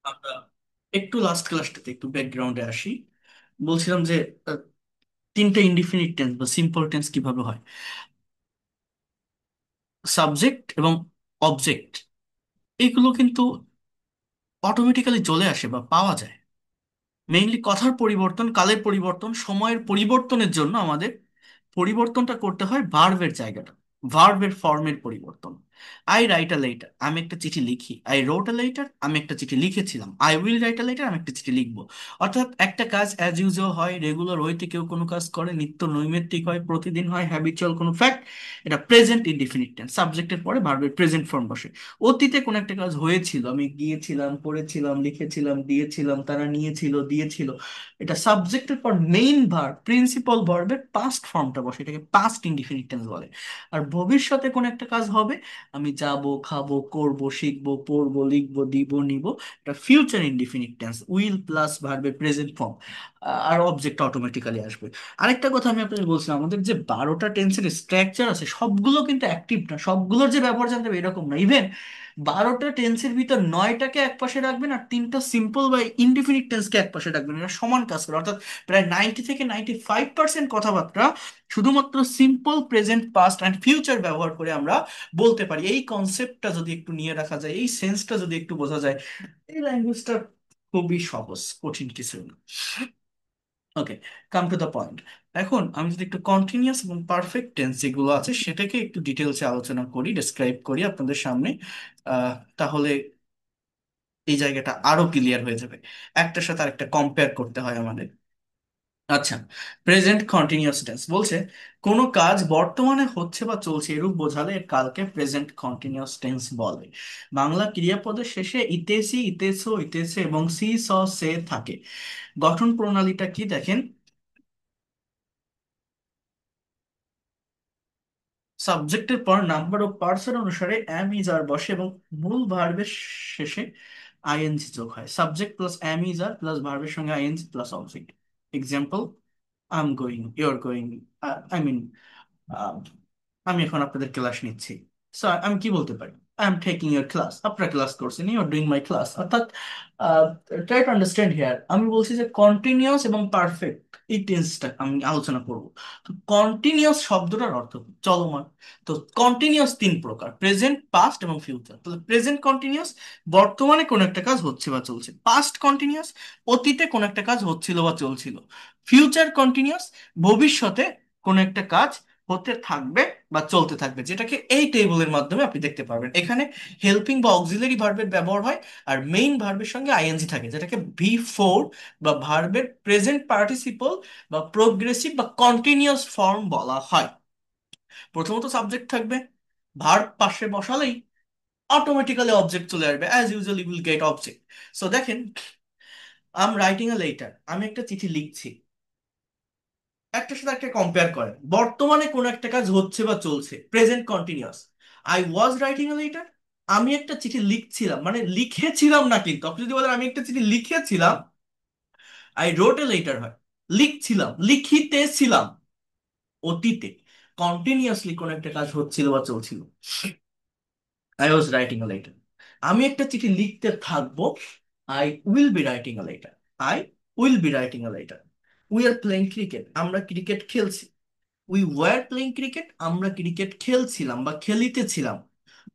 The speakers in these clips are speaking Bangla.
আমরা একটু লাস্ট ক্লাসটাতে একটু ব্যাকগ্রাউন্ডে আসি। বলছিলাম যে আহ, তিনটা ইনডিফিনিট টেন্স বা সিম্পল টেন্স কিভাবে হয়। সাবজেক্ট এবং অবজেক্ট এগুলো কিন্তু অটোমেটিক্যালি চলে আসে বা পাওয়া যায়। মেইনলি কথার পরিবর্তন, কালের পরিবর্তন, সময়ের পরিবর্তনের জন্য আমাদের পরিবর্তনটা করতে হয় ভার্বের জায়গাটা, ভার্বের ফর্মের পরিবর্তন। আই রাইট আ লেটার, আমি একটা চিঠি লিখি। আই রোট আ লেটার, আমি একটা চিঠি লিখেছিলাম। I will write a letter, আমি একটা চিঠি লিখবো। অর্থাৎ একটা কাজ অ্যাজ ইউজুয়াল হয়, রেগুলার ওয়েতে কেউ কোনো কাজ করে, নিত্য নৈমিত্তিক হয়, প্রতিদিন হয়, হ্যাবিচুয়াল কোনো ফ্যাক্ট। এটা প্রেজেন্ট ইনডিফিনিট টেন্স, সাবজেক্টের পরে ভার্বের প্রেজেন্ট ফর্ম বসে। অতীতে কোনো একটা কাজ হয়েছিল, আমি গিয়েছিলাম, পড়েছিলাম, লিখেছিলাম, দিয়েছিলাম, তারা নিয়েছিল, দিয়েছিল। এটা সাবজেক্টের পর মেইন ভার্ব প্রিন্সিপাল ভার্বের পাস্ট ফর্মটা বসে, এটাকে পাস্ট ইনডিফিনিট টেন্স বলে। আর ভবিষ্যতে কোন একটা কাজ হবে, আমি যাব, খাবো, করব, শিখবো, পড়বো, লিখবো, দিব, নিব। এটা future indefinite tense, will plus ভার্বের প্রেজেন্ট ফর্ম। আর অবজেক্ট অটোমেটিক্যালি আসবে। আরেকটা কথা আমি আপনাকে বলছিলাম, আমাদের যে 12টা টেন্সের স্ট্রাকচার আছে সবগুলো কিন্তু অ্যাক্টিভ না, সবগুলোর যে ব্যবহার জানতে হবে এরকম না। ইভেন 12টা টেন্সের ভিতর 9টাকে এক পাশে রাখবেন আর 3টা সিম্পল বা ইনডিফিনিট টেন্সকে এক পাশে রাখবেন, এটা সমান কাজ করে। অর্থাৎ প্রায় 90 থেকে 95% কথাবার্তা শুধুমাত্র simple present past and future ব্যবহার করে আমরা বলতে পারি। এই কনসেপ্টটা যদি একটু নিয়ে রাখা যায়, এই সেন্সটা যদি একটু বোঝা যায়, এই ল্যাঙ্গুয়েজটা খুবই সহজ, কঠিন কিছু না। ওকে, কাম টু দ্য পয়েন্ট। এখন আমি যদি একটু কন্টিনিউয়াস এবং পারফেক্ট টেন্স যেগুলো আছে সেটাকে একটু ডিটেলসে আলোচনা করি, ডেসক্রাইব করি আপনাদের সামনে, তাহলে এই জায়গাটা আরো ক্লিয়ার হয়ে যাবে। একটার সাথে আরেকটা কম্পেয়ার করতে হয় আমাদের। আচ্ছা, প্রেজেন্ট কন্টিনিউয়াস টেন্স বলছে কোনো কাজ বর্তমানে হচ্ছে বা চলছে এরূপ বোঝালে এর কালকে প্রেজেন্ট কন্টিনিউয়াস টেন্স বলে। বাংলা ক্রিয়াপদের শেষে ইতেছি, ইতেছো, ইতেছে এবং সি স সে থাকে। গঠন প্রণালীটা কি দেখেন। সাবজেক্টের পর নাম্বার ও পার্সন অনুসারে অ্যাম ইজ আর বসে এবং মূল ভার্বের শেষে আইএনজি যোগ হয়। Subject plus am is are plus ভার্বের সঙ্গে ING plus object. Example, I am going, you are going, I mean আমি এখন আপনাদের ক্লাস নিচ্ছি। সো আমি কি বলতে পারি, I am taking your class, আপনারা ক্লাস করছেন, you are doing my class. অর্থাৎ ট্রাই টু আন্ডারস্ট্যান্ড হিয়ার, আমি বলছি যে কন্টিনিউয়াস এবং পারফেক্ট এই টেন্সটা আমি আলোচনা করব। তো কন্টিনিউয়াস শব্দটার অর্থ কি? চলমান। তো কন্টিনিউয়াস তিন প্রকার, প্রেজেন্ট, পাস্ট এবং ফিউচার। তাহলে প্রেজেন্ট কন্টিনিউয়াস, বর্তমানে কোনো একটা কাজ হচ্ছে বা চলছে। পাস্ট কন্টিনিউয়াস, অতীতে কোনো একটা কাজ হচ্ছিল বা চলছিল। ফিউচার কন্টিনিউয়াস, ভবিষ্যতে কোনো একটা কাজ হতে থাকবে বা চলতে থাকবে, যেটাকে এই টেবিলের মাধ্যমে আপনি দেখতে পারবেন। এখানে হেল্পিং বা অক্সিলারি ভার্বের ব্যবহার হয় আর মেইন ভার্বের সঙ্গে আইএনজি থাকে, যেটাকে ভি ফোর বা ভার্বের প্রেজেন্ট পার্টিসিপল বা প্রোগ্রেসিভ বা কন্টিনিউয়াস ফর্ম বলা হয়। প্রথমত সাবজেক্ট থাকবে, ভার্ব পাশে বসালেই অটোমেটিক্যালি অবজেক্ট চলে আসবে, as usual you will get object. So দেখেন, I am writing a letter, আমি একটা চিঠি লিখছি। একটার সাথে একটা কম্পেয়ার করেন, বর্তমানে কোন একটা কাজ হচ্ছে বা চলছে, present continuous. I was writing a letter, আমি একটা চিঠি লিখছিলাম, মানে লিখেছিলাম না, কিন্তু আপনি যদি বলেন আমি একটা চিঠি লিখেছিলাম, আই রোট এ লেটার হয় লিখছিলাম, লিখিতেছিলাম। অতীতে কন্টিনিউয়াসলি কোন একটা কাজ হচ্ছিল বা চলছিল, I was writing a letter. আমি একটা চিঠি লিখতে থাকবো, I will be writing a letter. I will be writing a letter. We are playing cricket, আমরা ক্রিকেট খেলছি। উই ওয়ার প্লেইং ক্রিকেট, আমরা ক্রিকেট খেলছিলাম বা খেলিতেছিলাম।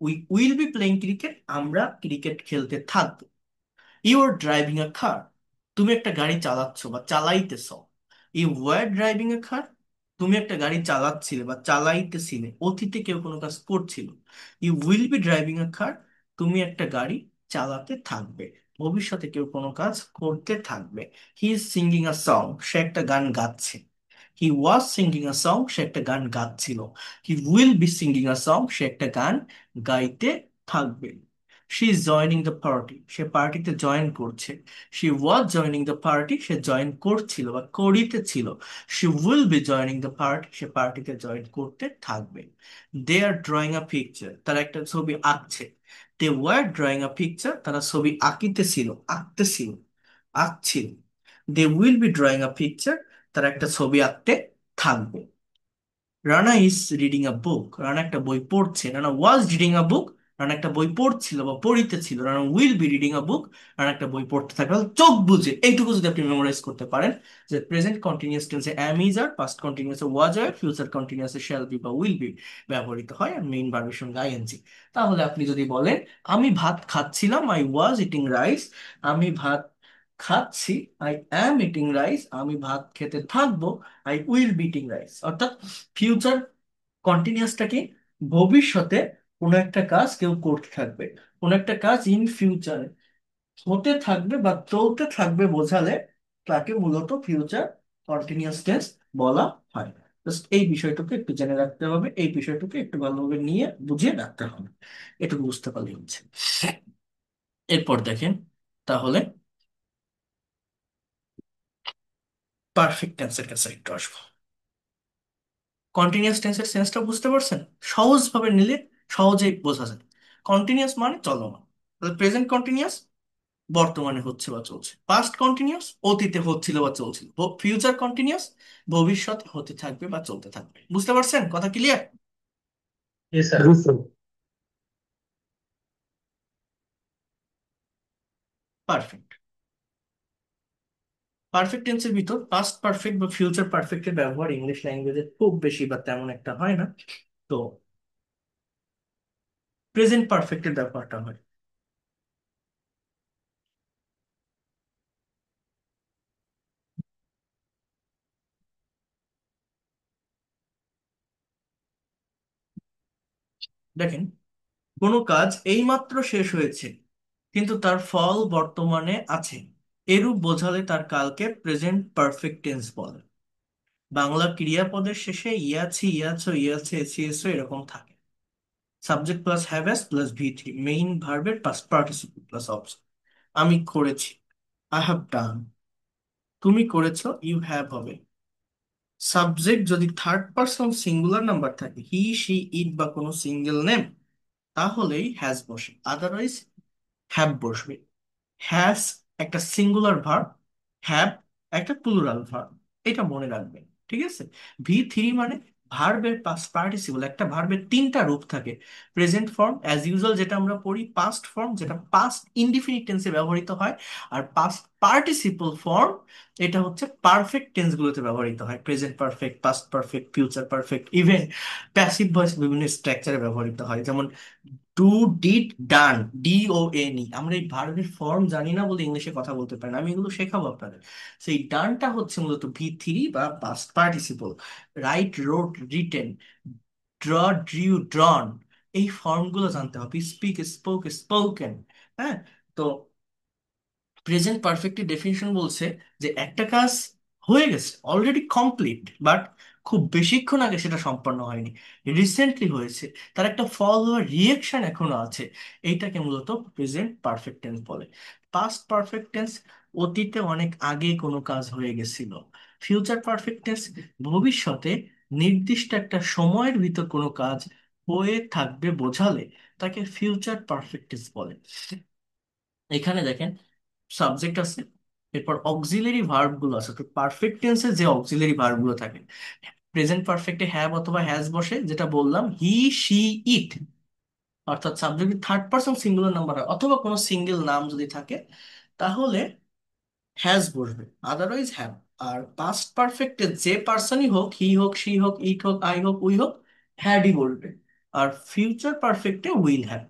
We will be playing cricket, আমরা ক্রিকেট খেলতে থাকবো। You R driving a car, তুমি একটা গাড়ি চালাচ্ছ বা চালাইতেছ। You were driving a car, তুমি একটা গাড়ি চালাচ্ছিলে বা চালাইতেছিলে, অতীতে কেউ কোনো কাজ করছিল। You will be driving a car, তুমি একটা গাড়ি চালাতে থাকবে, ভবিষ্যতে কেউ কোনো কাজ করতে থাকবে। He is singing a song, সে একটা গান গাচ্ছে। হি ওয়াজ সিঙ্গিং আ সং, সে একটা গান গাচ্ছিল। He will be singing a song, সে একটা গান গাইতে থাকবে। She is joining the party, সে পার্টিতে জয়েন করছে। She was joining the party, সে জয়েন করছিল বা করিতেছিল। She will be joining the party, সে পার্টিতে জয়েন করতে থাকবে। দে আর ড্রয়িং আ পিকচার, তারা একটা ছবি আঁকছে। They were drawing a picture, তারা ছবি আঁকিতেছিল, আঁকতেছিল, আঁকছিল। They will be drawing a picture, তারা একটা ছবি আঁকতে থাকবে। Rana is reading a book, Rana একটা বই পড়ছে। Rana was reading a book, Rana একটা বই পড়ছিল বা পড়িতেছিল, Rana will be reading a book, Rana একটা বই পড়তে থাকবে, চোখ বুজে এইটুকু যদি আপনি মেমোরাইজ করতে পারেন যে প্রেজেন্ট কন্টিনিউয়াস টেন্সে অ্যাম ইজ আর, পাস্ট কন্টিনিউয়াসে ওয়াজ আর, ফিউচার কন্টিনিউয়াসে শ্যাল বি বা উইল বি ব্যবহৃত হয়, আর মেইন ভার্বের সঙ্গে আইএনজি। তাহলে আপনি যদি বলেন আমি ভাত খাচ্ছিলাম, আই ওয়াজ ইটিং রাইস, আমি ভাত খাচ্ছি, আই অ্যাম ইটিং রাইস, আমি ভাত খেতে থাকবো, I will be eating rice. অর্থাৎ ফিউচার কন্টিনিউয়াসটা কি, ভবিষ্যতে কোনো একটা কাজ কেউ করতে থাকবে, কোনো একটা কাজ ইন ফিউচারে হতে থাকবে বা চলতে থাকবে বোঝালে তাকে মূলত ফিউচার কন্টিনিউয়াস টেন্স বলা হয়। জাস্ট এই বিষয়টুকু একটু জেনে রাখতে হবে, এই বিষয়টুকু একটু ভালোভাবে নিয়ে বুঝিয়ে রাখতে হবে, এটুকু বুঝতে পারলেই হচ্ছে। এরপর দেখেন, তাহলে পারফেক্ট টেন্সের কাছে একটু আসবো। কন্টিনিউয়াস টেন্সের সেন্সটা বুঝতে পারছেন? সহজভাবে নিলে সহজেই বোঝা যায়। কন্টিনিউয়াস মানে চলমান, প্রেজেন্ট কন্টিনিউয়াস বর্তমানে হচ্ছে বা চলছে, পাস্ট কন্টিনিউয়াস অতীতে হচ্ছিল বা চলছিল, ফিউচার কন্টিনিউয়াস ভবিষ্যতে হতে থাকবে বা চলতে থাকবে। বুঝতে পারছেন? কথা ক্লিয়ার? জি স্যার। জি স্যার। পারফেক্ট। পারফেক্ট টেন্সের ভিতর পাস্ট পারফেক্ট বা ফিউচার পারফেক্টের ব্যবহার ইংলিশ ল্যাঙ্গুয়েজে খুব বেশি বা তেমন একটা হয় না। তো প্রেজেন্ট পারফেক্টের ব্যবহারটা হয়। দেখেন, কোনো কাজ এইমাত্র শেষ হয়েছে কিন্তু তার ফল বর্তমানে আছে, এরূপ বোঝালে তার কালকে প্রেজেন্ট পারফেক্ট টেন্স বলে। বাংলা ক্রিয়াপদের শেষে ইয়াছি, ইয়াছো, ইয়াছে, এসি, এসো এরকম থাকে। Subject plus have S plus V three, main ভার্বের পাস্ট পার্টিসিপল প্লাস অবজেক্ট। আমি করেছি, আই হ্যাভ ডান। তুমি করেছো, ইউ হ্যাভ হবে। সাবজেক্ট যদি থার্ড পার্সন সিঙ্গুলার নাম্বার থাকে, হি, শি, ইট বা কোনো সিঙ্গেল নেম, তাহলেই হ্যাজ বসে, আদারওয়াইজ হ্যাভ বসবে। হ্যাজ একটা সিঙ্গুলার ভার্ব, হ্যাভ একটা প্লুরাল ভার্ব, এটা মনে রাখবেন। ঠিক আছে? ভি থ্রি মানে ভার্বের পাস্ট পার্টিসিপল। একটা ভার্বের তিনটা রূপ থাকে: প্রেজেন্ট ফর্ম অ্যাজ ইউজুয়াল যেটা আমরা পড়ি, পাস্ট ফর্ম যেটা পাস্ট ইনডিফিনিট টেন্সে ব্যবহৃত হয়, আর পাস্ট পার্টিসিপল ফর্ম এটা হচ্ছে পারফেক্ট টেন্সগুলোতে ব্যবহৃত হয়। Present perfect, past perfect, future perfect, even passive voice বিভিন্ন স্ট্রাকচারে ব্যবহৃত হয়। যেমন ডু, ডিড, ডান, DONE। আমরা এই ভার্বের ফর্ম জানি না বলে ইংলিশে কথা বলতে পারি না, আমি এগুলো শেখাবো আপনাদের। সেই ডানটা হচ্ছে মূলত ভি থ্রি বা past participle. Write, wrote, written, draw, drew, drawn, এই ফর্মগুলো জানতে হবে। Speak, spoke, spoken. হ্যাঁ। তো প্রেজেন্ট পারফেক্টের ডেফিনিশন বলছে যে একটা কাজ হয়ে গেছে, অলরেডি কমপ্লিট, বাট খুব বেশিক্ষণ আগে সেটা সম্পন্ন হয়নি, রিসেন্টলি হয়েছে, তার একটা ফল বা রিয়েকশন এখনো আছে, এইটাকে মূলত প্রেজেন্ট পারফেক্ট টেন্স বলে। পাস্ট পারফেক্ট টেন্স অতীতে অনেক আগে কোনো কাজ হয়ে গেছিল। ফিউচার পারফেক্ট টেন্স ভবিষ্যতে নির্দিষ্ট একটা সময়ের ভিতর কোনো কাজ হয়ে থাকবে বোঝালে তাকে ফিউচার পারফেক্ট টেন্স বলে। এখানে দেখেন, সাবজেক্ট আছে, এরপর অক্সিলারি ভার্ব গুলো আছে। তো পারফেক্ট টেন্সে যে অক্সিলারি ভার্ব গুলো থাকে, প্রেজেন্ট পারফেক্টে হ্যাভ অথবা হ্যাজ বসে, যেটা বললাম হি, শি, ইট। অর্থাৎ subject third person singular number হয় অথবা কোনো সিঙ্গেল নাম যদি থাকে, তাহলে হ্যাজ বসবে, আদারওয়াইজ হ্যাভ। আর পাস্ট পারফেক্টে যে পার্সনই হোক, হি হোক, শি হোক, ইট হোক, আই হোক, উই হোক, হ্যাডই বলবে। আর ফিউচার পারফেক্টে উইল হ্যাভ।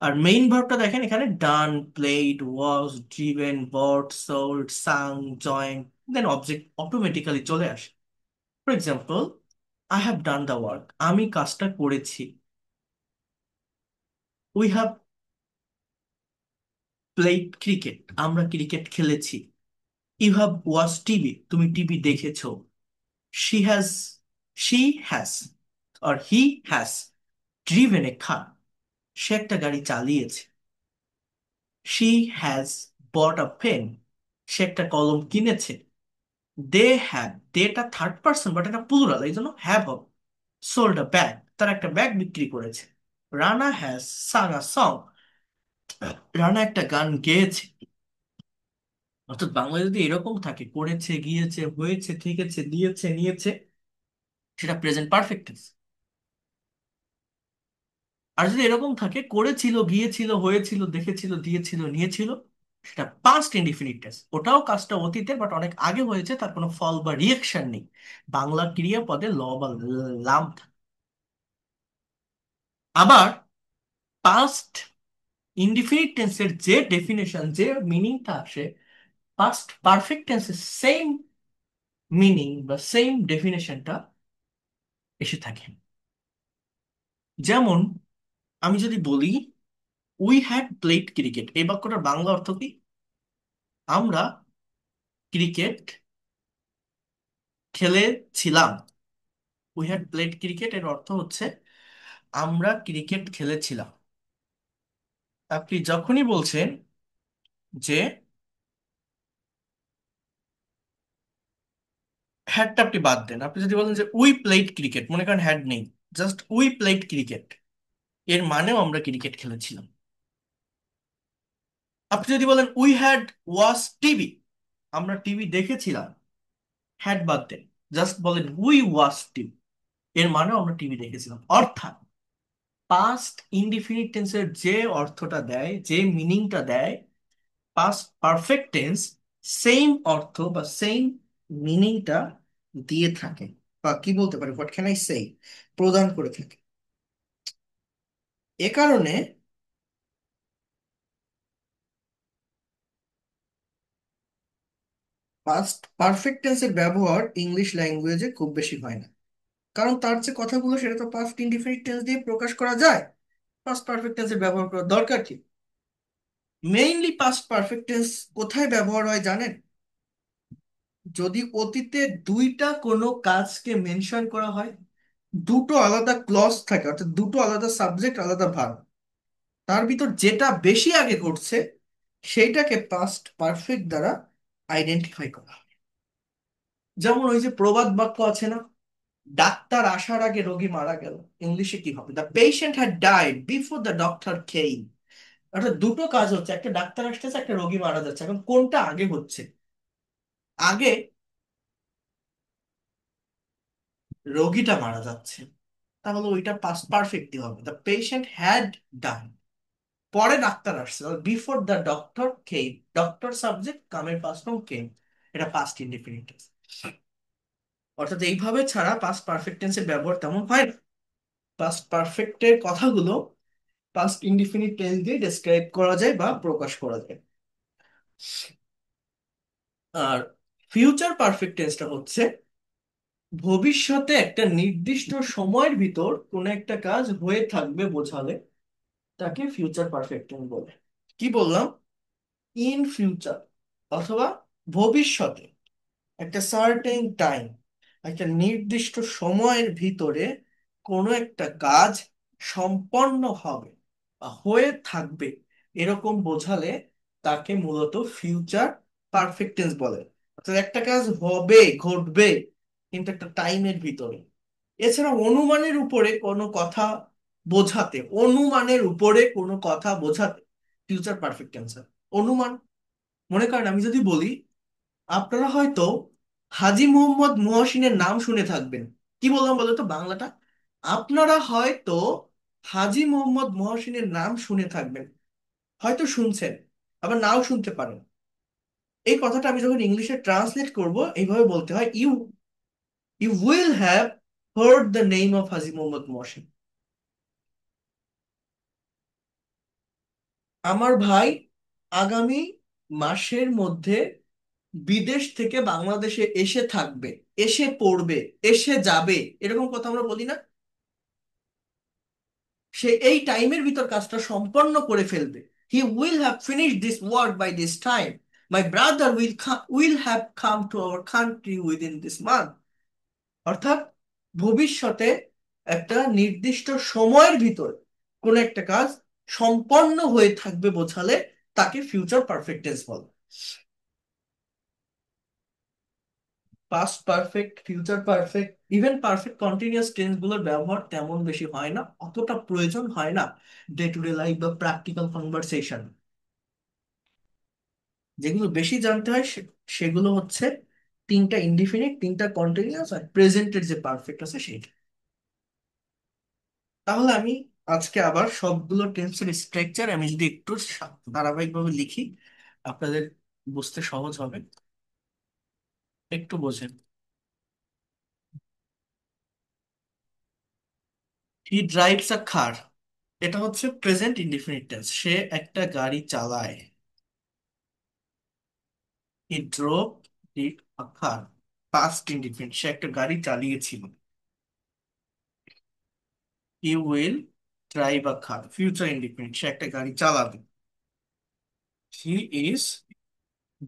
আর মেইন ভার্বটা দেখেন এখানে, done, played, was, driven, bought, sold, sung, join, then object automatically চলে আসে। For example, I have done the work, আমি কাজটা করেছি। উই হ্যাভ প্লেড ক্রিকেট, আমরা ক্রিকেট খেলেছি। ইউ হ্যাভ ওয়াচ টিভি, তুমি টিভি দেখেছো। শি হ্যাজ, শি হ্যাজ আর he has driven a car, সে একটা গাড়ি চালিয়েছে। She has bought a pen, সে একটা কলম কিনেছে। দে হ্যাভ, দেটা থার্ড পার্সন বাট এটা প্লুরাল, এই জন্য হ্যাভ হবে। সোল্ড আ ব্যাগ, তারা একটা ব্যাগ বিক্রি করেছে। Rana has sung a song, Rana একটা গান গেয়েছে। অর্থাৎ বাংলায় যদি এরকম থাকে, করেছে, গিয়েছে, হয়েছে, ঠিক আছে, দিয়েছে, নিয়েছে, সেটা প্রেজেন্ট পারফেক্ট টেন্স। আর যদি এরকম থাকে করেছিল, গিয়েছিল, হয়েছিল, দেখেছিল, দিয়েছিল, নিয়েছিল, সেটা পাস্ট ইনডিফিনিট টেন্স। ওটাও কাজটা অতীতের, বাট অনেক আগে হয়েছে, তার কোনো ফল বা রিয়েকশন নেই। বাংলা ক্রিয়াপদে ল বা লাম থাকে। আবার পাস্ট ইনডিফিনিট টেন্সের যে ডেফিনেশন, যে মিনিংটা আসে, পাস্ট পারফেক্ট টেন্সের সেম মিনিং বা সেম ডেফিনেশনটা এসে থাকে। যেমন আমি যদি বলি উই হ্যাড প্লেড ক্রিকেট, এই বাক্যটার বাংলা অর্থ কি? আমরা ক্রিকেট খেলেছিলাম। উই হ্যাড প্লেড ক্রিকেট এর অর্থ হচ্ছে আমরা ক্রিকেট খেলেছিলাম। আপনি যখনই বলছেন যে হ্যাডটা আপনি বাদ দেন, আপনি যদি বলেন যে উই প্লেড ক্রিকেট, মনে করেন হ্যাড নেই, জাস্ট উই প্লেড ক্রিকেট, এর মানেও আমরা ক্রিকেট খেলেছিলাম। আপনি যদি বলেন উই হ্যাড ওয়াচ টিভি, আমরা টিভি দেখেছিলাম, হ্যাড বাদ দেন, জাস্ট বলেন উই ওয়াচ টিভি, এর মানেও আমরা টিভি দেখেছিলাম। অর্থাৎ পাস্ট ইনডিফিনিট টেন্সের যে অর্থটা দেয়, যে মিনিংটা দেয়, পাস্ট পারফেক্ট টেন্স সেম অর্থ বা সেম মিনিংটা দিয়ে থাকে, বা কি বলতে পারি, হোয়াট ক্যান আই সে, প্রদান করে থাকে। এ কারণে পাস্ট পারফেক্ট টেন্সের ব্যবহার ইংলিশ ল্যাঙ্গুয়েজে খুব বেশি হয় না, কারণ তার যে কথাগুলো সেটা তো পাস্ট ইনডিফিনিট টেন্স দিয়ে প্রকাশ করা যায়। পাস্ট পারফেক্ট টেন্সের ব্যবহার করার দরকার কি? মেইনলি পাস্ট পারফেক্ট টেন্স কোথায় ব্যবহার হয় জানেন? যদি অতীতে দুইটা কোনো কাজকে মেনশন করা হয়, দুটো আলাদা ক্লজ থাকে, অর্থাৎ দুটো আলাদা সাবজেক্ট, আলাদা ভার্ব, তার ভিতর যেটা বেশি আগে ঘটছে সেইটাকে পাস্ট পারফেক্ট দ্বারা আইডেন্টিফাই করা হয়। যেমন ওই যে প্রবাদ বাক্য আছে না, ডাক্তার আসার আগে রোগী মারা গেল, ইংলিশে কি হবে? The patient had died before the doctor came. অর্থাৎ দুটো কাজ হচ্ছে, একটা ডাক্তার আসতেছে, একটা রোগী মারা যাচ্ছে, এখন কোনটা আগে হচ্ছে? আগে রোগীটা মারা যাচ্ছে, তাহলে ওইটা পাস্ট পারফেক্টই হবে, দ্য পেশেন্ট হ্যাড ডাইড। পরে ডাক্তার আসছে, before the doctor came, doctor subject, কামের পাস্ট ফর্ম কেম, এটা পাস্ট ইনডিফিনিট টেন্স। অর্থাৎ এইভাবে ছাড়া পাস্ট পারফেক্ট টেন্সের ব্যবহার তেমন হয় না। পাস্ট পারফেক্টের কথাগুলো পাস্ট ইনডিফিনিট টেন্স দিয়ে ডেসক্রাইব করা যায় বা প্রকাশ করা যায়। আর ফিউচার পারফেক্ট টেন্সটা হচ্ছে ভবিষ্যতে একটা নির্দিষ্ট সময়ের ভিতর কোনো একটা কাজ হয়ে থাকবে বোঝালে তাকে ফিউচার পারফেক্ট টেন্স বলে। কি বললাম? ইন ফিউচার, অথবা ভবিষ্যতে, একটা সার্টেন টাইম, একটা নির্দিষ্ট সময়ের ভিতরে কোনো একটা কাজ সম্পন্ন হবে বা হয়ে থাকবে, এরকম বোঝালে তাকে মূলত ফিউচার পারফেক্ট টেন্স বলে। অর্থাৎ একটা কাজ হবে, ঘটবে, কিন্তু একটা টাইমের ভিতরে। এছাড়া অনুমানের উপরে কোনো কথা বোঝাতে, অনুমানের উপরে কোনো কথা বোঝাতে ফিউচার পারফেক্ট টেন্স। অনুমান, মনে করেন আমি যদি বলি আপনারা হয়তো হাজী মোহাম্মদ মুহসিনের নাম শুনে থাকবেন। কি বললাম বলো তো বাংলাটা? আপনারা হয়তো হাজী মোহাম্মদ মুহসিনের নাম শুনে থাকবেন, হয়তো শুনছেন, আবার নাও শুনতে পারেন। এই কথাটা আমি যখন ইংলিশে ট্রান্সলেট করব, এইভাবে বলতে হয়, you you will have heard the name of Haji Mohammad Muhsin. আমার ভাই আগামী মাসের মধ্যে বিদেশ থেকে বাংলাদেশে এসে থাকবে, এসে পড়বে, এসে যাবে, এরকম কথা আমরা বলি না? সে এই টাইমের ভিতর কাজটা সম্পন্ন করে ফেলবে। He will have finish this work by this time. My brother will have come to our country within this month. অর্থাৎ ভবিষ্যতে একটা নির্দিষ্ট সময়ের ভিতর কোন একটা কাজ সম্পন্ন হয়ে থাকবে বোঝালে তাকে ফিউচার পারফেক্ট টেন্স বলে। Past perfect, future perfect, even perfect continuous tense গুলোর ব্যবহার তেমন বেশি হয় না, অতটা প্রয়োজন হয় না ডে টু ডে লাইফ বা প্র্যাকটিক্যাল কনভারসেশন। যেগুলো বেশি জানতে হয় সেগুলো হচ্ছে তিনটা ইনডিফিনিট, তিনটা কন্টিনিউয়াস, আর প্রেজেন্টের যে পারফেক্ট আছে সেইটা। তাহলে আমি আজকে আবার সবগুলো টেন্সের স্ট্রাকচার আমি যদি একটু ধারাবাহিকভাবে লিখি, আপনাদের বুঝতে সহজ হবে। একটু বোঝেন। হি ড্রাইভস আ কার, এটা হচ্ছে প্রেজেন্ট ইনডিফিনিট টেন্স, সে একটা গাড়ি চালায়। He drove a car, past indefinite, সে একটা গাড়ি চালিয়েছিল। He will drive a car, future indefinite, সে একটা গাড়ি চালাবে। He is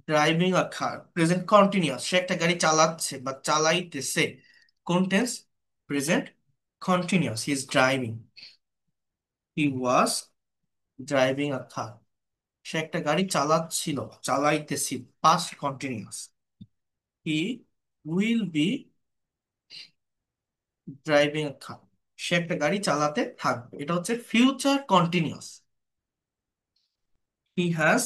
driving a car, present continuous, সে একটা গাড়ি চালাচ্ছে বা চালাইতেছে। কোন tense? Present continuous, he is driving. He was driving a car, সে একটা গাড়ি চালাচ্ছিল, চালাইতেছিল, past continuous. He will be driving a car, সে একটা গাড়ি চালাতে থাকবে, এটা হচ্ছে future continuous. He has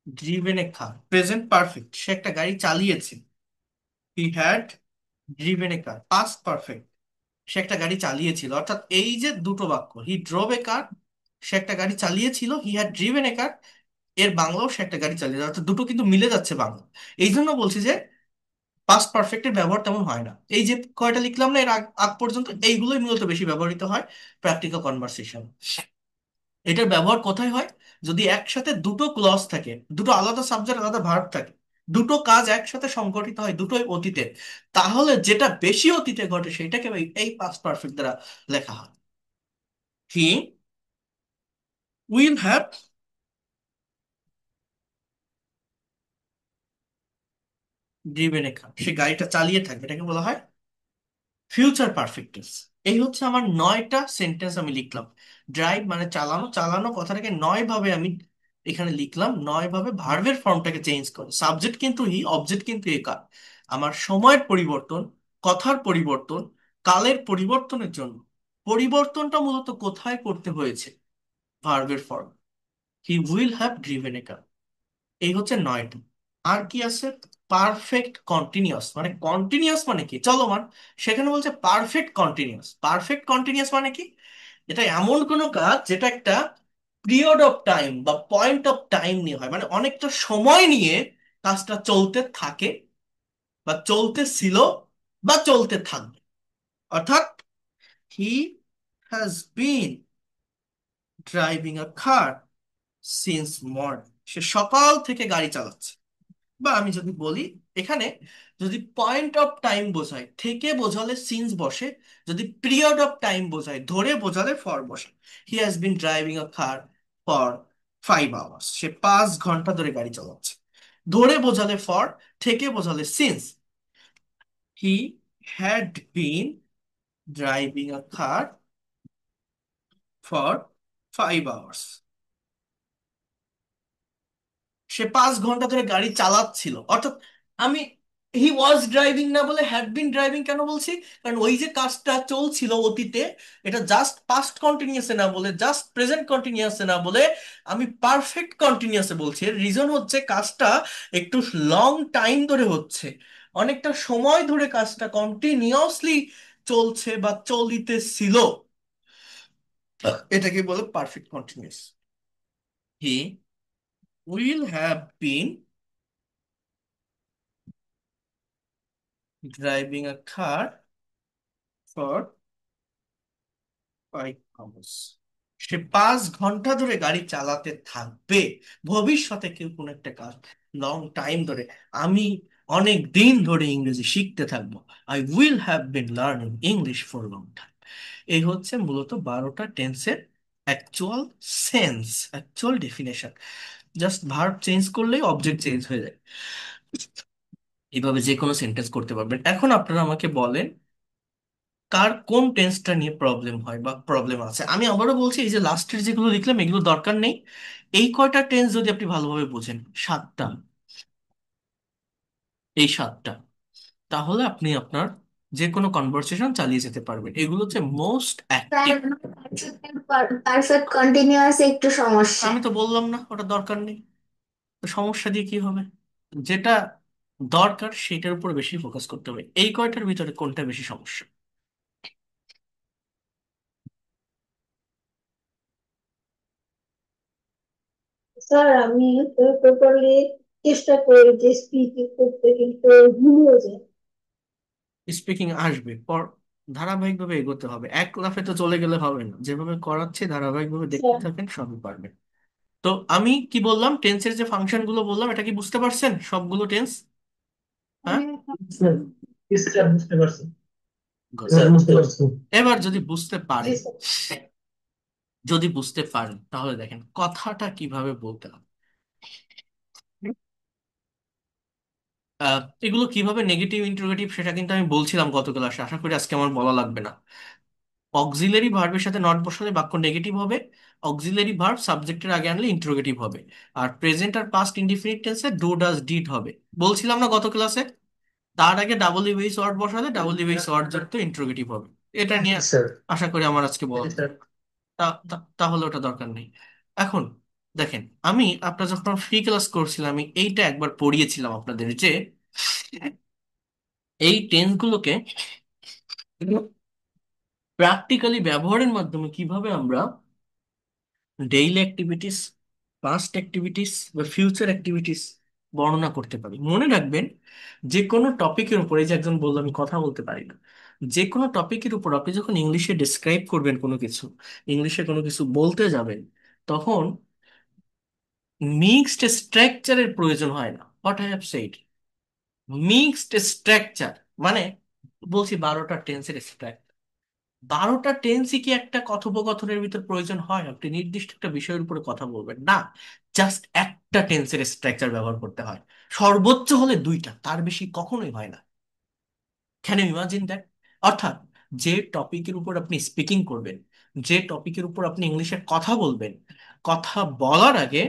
driven a car, present perfect, সে একটা গাড়ি চালিয়েছে। He had driven a car, past perfect, সে একটা গাড়ি চালিয়েছিল। অর্থাৎ এই যে দুটো বাক্য, হি ড্রোভ এ কার, সে একটা গাড়ি চালিয়েছিল, হি হ্যাড ড্রিভেন এ কার, এর বাংলাও সে একটা গাড়ি চালিয়েছে, অর্থাৎ দুটো কিন্তু মিলে যাচ্ছে বাংলা। এই জন্য বলছি যে পাস্ট পারফেক্টের ব্যবহার তেমন হয় না। এই যে কয়টা লিখলাম না এর আগ আগ পর্যন্ত, এইগুলোই মূলত বেশি ব্যবহৃত হয় প্র্যাকটিক্যাল কনভারসেশন। এটার ব্যবহার কোথায় হয়? যদি একসাথে দুটো ক্লজ থাকে, দুটো আলাদা সাবজেক্ট আলাদা ভার্ব থাকে, দুটো কাজ একসাথে সংগঠিত হয় দুটোই অতীতে, তাহলে যেটা বেশি অতীতে ঘটে সেটাকে এই পাস্ট পারফেক্ট দ্বারা লেখা হয়। হি will have driven a car, সে গাড়িটা চালিয়ে থাকবে, এটাকে বলা হয় ফিউচার পারফেক্ট টেন্স। এই হচ্ছে আমার 9টা সেন্টেন্স আমি লিখলাম। ড্রাইভ মানে চালানো, চালানো কথাটাকে 9 ভাবে আমি এখানে লিখলাম, 9 ভাবে ভার্বের ফর্মটাকে চেঞ্জ করে। সাবজেক্ট কিন্তু হি, অবজেক্ট কিন্তু এ কার। আমার সময়ের পরিবর্তন, কথার পরিবর্তন, কালের পরিবর্তনের জন্য পরিবর্তনটা মূলত কোথায় করতে হয়েছে? ভার্বের form. He will have driven a car, এই হচ্ছে 9টা। আর কি আছে? পারফেক্ট কন্টিনিউয়াস, মানে কন্টিনিউয়াস মানে কি চলমান, সেখানে বলছে পারফেক্ট কন্টিনিউয়াস। পারফেক্ট কন্টিনিউয়াস মানে কি? এটা এমন কোনো কাজ যেটা একটা পিরিয়ড অফ টাইম বা পয়েন্ট অফ টাইম নিয়ে হয়, মানে অনেকটা সময় নিয়ে কাজটা চলতে থাকে বা চলতেছিল বা চলতে থাকবে। অর্থাৎ he has been driving a car since morning, সে সকাল থেকে গাড়ি চালাচ্ছে। বা আমি যদি বলি এখানে, যদি পয়েন্ট অফ টাইম বোঝায় থেকে বোঝালে সিন্স বসে, যদি পিরিয়ড অফ টাইম বোঝায় ধরে বোঝালে ফর বসে। He has been driving a car for 5 hours, সে 5 ঘন্টা ধরে গাড়ি চালাচ্ছে। ধরে বোঝালে ফর, থেকে বোঝালে since. He had been driving a car for 5 hours, সে 5 ঘন্টা ধরে গাড়ি চালাচ্ছিল। অর্থাৎ আমি হি ওয়াজ ড্রাইভিং না বলে হ্যাড বিন ড্রাইভিং কেন বলছি? কারণ ওই যে কাজটা চলছিল অতীতে, এটা জাস্ট পাস্ট কন্টিনিউয়াসে না বলে, জাস্ট প্রেজেন্ট কন্টিনিউয়াসে না বলে আমি পারফেক্ট কন্টিনিউয়াসে বলছি। এর রিজন হচ্ছে কাজটা একটু লং টাইম ধরে হচ্ছে, অনেকটা সময় ধরে কাজটা কন্টিনিউয়াসলি চলছে বা চলিতেছিল, এটাকে বলে perfect continuous. He will have been driving a car for 5 hours, সে 5 ঘন্টা ধরে গাড়ি চালাতে থাকবে। ভবিষ্যতে কেউ কোন একটা কাজ লং টাইম ধরে, আমি অনেক দিন ধরে ইংরেজি শিখতে থাকবো। I will have been learning English for long time. এই হচ্ছে মূলত 12টা টেন্সের actual sense, actual definition. Just verb change করলেই অবজেক্ট চেঞ্জ হয়ে যায়। এইভাবে যে কোনো সেন্টেন্স করতে পারবেন। এখন আপনারা আমাকে বলেন, কার কোন টেন্সটা নিয়ে প্রবলেম হয় বা প্রবলেম আছে? আমি আবারও বলছি, এই যে লাস্টের যেগুলো লিখলাম এগুলো দরকার নেই। এই কয়টা টেন্স যদি আপনি ভালোভাবে বোঝেন, 7টা, এই 7টা, তাহলে আপনি আপনার যে কোনো কনভারসেশন চালিয়ে যেতে পারবেন। এগুলো হচ্ছে মোস্ট অ্যাক্টিভ। পারফেক্ট কন্টিনিউয়াস একটু সমস্যা। আমি তো বললাম না ওটা দরকার নেই, তো সমস্যা দিয়ে কি হবে? যেটা দরকার সেটার উপর বেশি ফোকাস করতে হবে। এই কয়টার ভিতরে কোনটা বেশি সমস্যা? স্যার আমি প্রপারলি চেষ্টা করি যে স্পিকিং করতে, কিন্তু ভুলেও যায়। স্পিকিং আসবে পর, ধারাবাহিকভাবে এগোতে হবে, এক লাফে তো চলে গেলে হবে না, যেভাবে করাচ্ছি ধারাবাহিকভাবে দেখতে স্যার থাকেন, সবই পারবেন। তো আমি কি বললাম, টেন্সের যে ফাংশন গুলো বললাম, এটা কি বুঝতে পারছেন সবগুলো টেন্স? হ্যাঁ, হ্যাঁ স্যার, স্যার বুঝতে পারছি। Good. স্যার বুঝতে পারছি। এবার যদি বুঝতে জি পারেন, স্যার। যদি বুঝতে পারেন তাহলে দেখেন কথাটা কিভাবে বলতে হবে। এগুলো কিভাবে নেগেটিভ ইন্টারোগেটিভ সেটা কিন্তু আমি বলছিলাম গত ক্লাসে, আশা করি আজকে আমার বলা লাগবে না। অক্সিলারি ভার্বের সাথে নট বসালে বাক্য নেগেটিভ হবে, অক্সিলারি ভার্ব সাবজেক্টের আগে আনলে ইন্টারোগেটিভ হবে, আর প্রেজেন্ট আর পাস্ট ইনডিফিনিট টেন্সে ডু ডাজ ডিড হবে। বলছিলাম না গত ক্লাসে, তার আগে ডাবল ইউএস ওয়ার্ড বসালে ডাবল ইউএস ওয়ার্ড যুক্ত ইন্টারোগেটিভ হবে। এটা নিয়ে জি স্যার। আশা করি আমার আজকে জি বলা স্যার। তাহলে ওটা দরকার নেই। এখন দেখেন, আমি আপনার যখন ফ্রি ক্লাস করছিলাম আমি এইটা একবার পড়িয়েছিলাম আপনাদের, যে এই টেন্স গুলোকে প্র্যাকটিক্যালি ব্যবহারের মাধ্যমে কিভাবে আমরা ডেইলি অ্যাক্টিভিটিস, পাস্ট অ্যাক্টিভিটিস বা ফিউচার অ্যাক্টিভিটিস বর্ণনা করতে পারি। মনে রাখবেন, যে কোনো টপিকের উপর, এই যে একজন বললো আমি কথা বলতে পারি না, যে কোনো টপিকের উপর আপনি যখন ইংলিশে ডিসক্রাইব করবেন কোনো কিছু, ইংলিশে কোনো কিছু বলতে যাবেন, তখন মিক্সড স্ট্রাকচারের প্রয়োজন হয় না। What I have said, mixed structure মানে, বলছি 12টা টেন্সের স্ট্রাকচার, 12টা টেন্সই কি একটা কথোপকথনের ভিতর প্রয়োজন হয়? আপনি নির্দিষ্ট একটা বিষয়ের উপরে কথা বলবেন না, জাস্ট একটা টেন্সের স্ট্রাকচার ব্যবহার করতে হয়, সর্বোচ্চ হলে দুইটা, তার বেশি কখনোই হয় না। Can you imagine that? অর্থাৎ যে টপিকের উপর আপনি স্পিকিং করবেন, যে টপিকের উপর আপনি ইংলিশে কথা বলবেন, কথা বলার আগে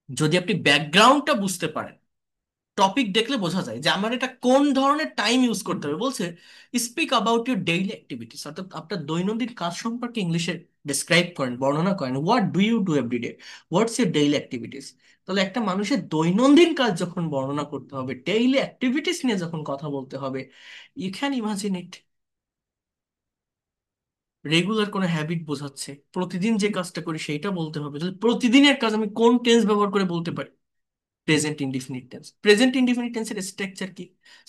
যদি আপনি ব্যাকগ্রাউন্ডটা বুঝতে পারেন, টপিক দেখলে বোঝা যায় যে আমার এটা কোন ধরনের টাইম ইউজ করতে হবে। বলছে speak about your daily activities, অর্থাৎ আপনার দৈনন্দিন কাজ সম্পর্কে ইংলিশে ডিসক্রাইব করেন, বর্ণনা করেন, what do you do everyday, what's your daily activities. তাহলে একটা মানুষের দৈনন্দিন কাজ যখন বর্ণনা করতে হবে, ডেইলি অ্যাক্টিভিটিস নিয়ে যখন কথা বলতে হবে, you can imagine it. Regular কোনো হ্যাবিট বোঝাচ্ছে, প্রতিদিন যে কাজটা করি সেইটা বলতে হবে, তাহলে প্রতিদিনের কাজ আমি কোন টেন্স ব্যবহার করে বলতে পারি? Present indefinite tense. Present indefinite টেন্সের স্ট্রাকচার কি?